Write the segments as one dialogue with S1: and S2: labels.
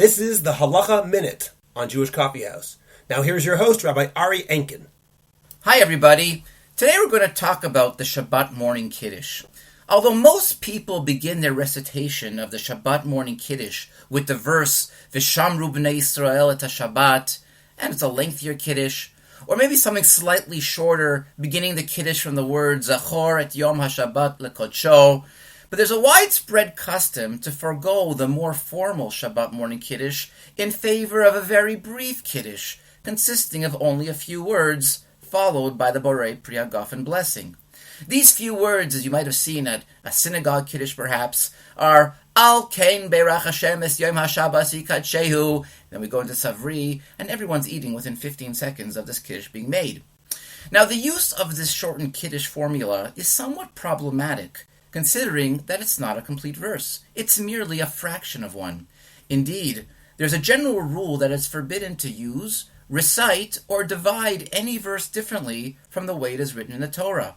S1: This is the Halacha Minute on Jewish Coffee House. Now here's your host, Rabbi Ari Enkin.
S2: Hi everybody. Today we're going to talk about the Shabbat morning Kiddush. Although most people begin their recitation of the Shabbat morning Kiddush with the verse V'shamru b'nei Yisrael et ha-Shabbat, and it's a lengthier Kiddush, or maybe something slightly shorter, beginning the Kiddush from the words Zachor et Yom ha-Shabbat lekodsho. But there's a widespread custom to forego the more formal Shabbat morning Kiddush in favor of a very brief Kiddush, consisting of only a few words, followed by the Borei Pri Hagafen blessing. These few words, as you might have seen at a synagogue Kiddush perhaps, are Al Kain Beirach Hashem Es Yom HaShabbos Yikadshehu. Then we go into Savri, and everyone's eating within 15 seconds of this Kiddush being made. Now the use of this shortened Kiddush formula is somewhat problematic, considering that it's not a complete verse. It's merely a fraction of one. Indeed, there's a general rule that it's forbidden to use, recite, or divide any verse differently from the way it is written in the Torah.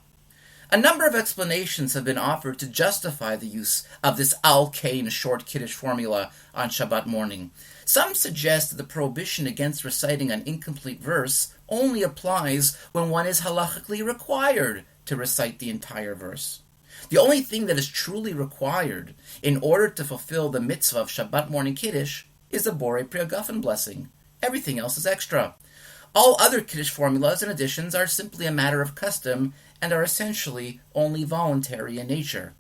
S2: A number of explanations have been offered to justify the use of this Al-Kain short Kiddush formula on Shabbat morning. Some suggest that the prohibition against reciting an incomplete verse only applies when one is halachically required to recite the entire verse. The only thing that is truly required in order to fulfill the mitzvah of Shabbat morning Kiddush is the Borei Pri Hagafen blessing. Everything else is extra. All other Kiddush formulas and additions are simply a matter of custom and are essentially only voluntary in nature.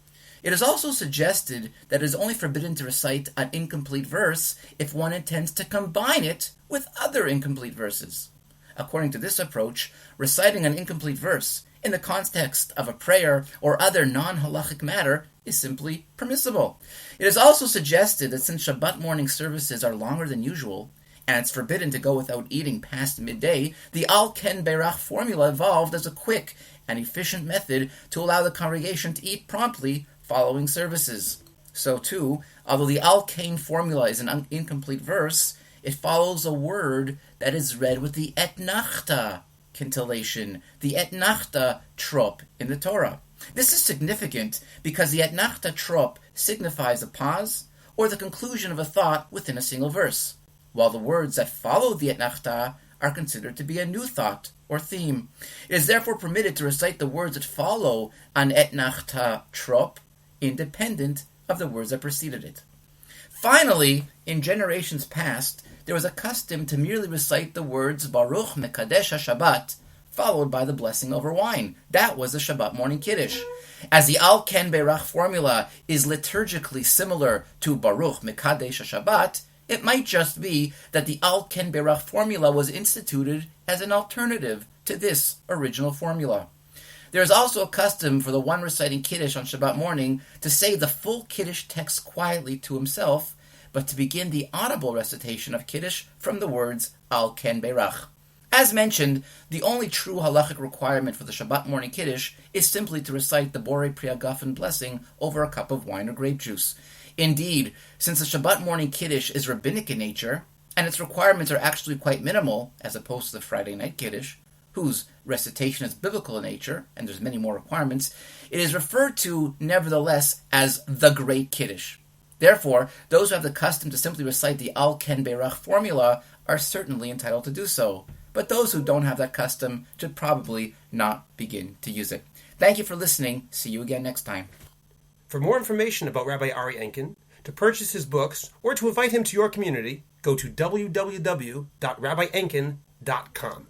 S2: It is also suggested that it is only forbidden to recite an incomplete verse if one intends to combine it with other incomplete verses. According to this approach, reciting an incomplete verse in the context of a prayer or other non-halachic matter is simply permissible. It is also suggested that since Shabbat morning services are longer than usual, and it's forbidden to go without eating past midday, the Al-Ken Beirach formula evolved as a quick and efficient method to allow the congregation to eat promptly following services. So too, although the Al-Ken formula is an incomplete verse, it follows a word that is read with the etnachta cantillation, the etnachta trop in the Torah. This is significant because the etnachta trop signifies a pause or the conclusion of a thought within a single verse, while the words that follow the etnachta are considered to be a new thought or theme. It is therefore permitted to recite the words that follow an etnachta trop independent of the words that preceded it. Finally, in generations past, there was a custom to merely recite the words Baruch Mekadesh HaShabbat, followed by the blessing over wine. That was the Shabbat morning Kiddush. As the Al-Ken Beirach formula is liturgically similar to Baruch Mekadesh HaShabbat, it might just be that the Al-Ken Beirach formula was instituted as an alternative to this original formula. There is also a custom for the one reciting Kiddush on Shabbat morning to say the full Kiddush text quietly to himself, but to begin the audible recitation of Kiddush from the words Al-Ken Beirach. As mentioned, the only true halachic requirement for the Shabbat morning Kiddush is simply to recite the Borei Pri Hagafen blessing over a cup of wine or grape juice. Indeed, since the Shabbat morning Kiddush is rabbinic in nature, and its requirements are actually quite minimal, as opposed to the Friday night Kiddush, whose recitation is biblical in nature, and there's many more requirements, it is referred to, nevertheless, as the Great Kiddush. Therefore, those who have the custom to simply recite the Al-Ken Beirach formula are certainly entitled to do so, but those who don't have that custom should probably not begin to use it. Thank you for listening. See you again next time.
S1: For more information about Rabbi Ari Enkin, to purchase his books, or to invite him to your community, go to www.rabbienkin.com.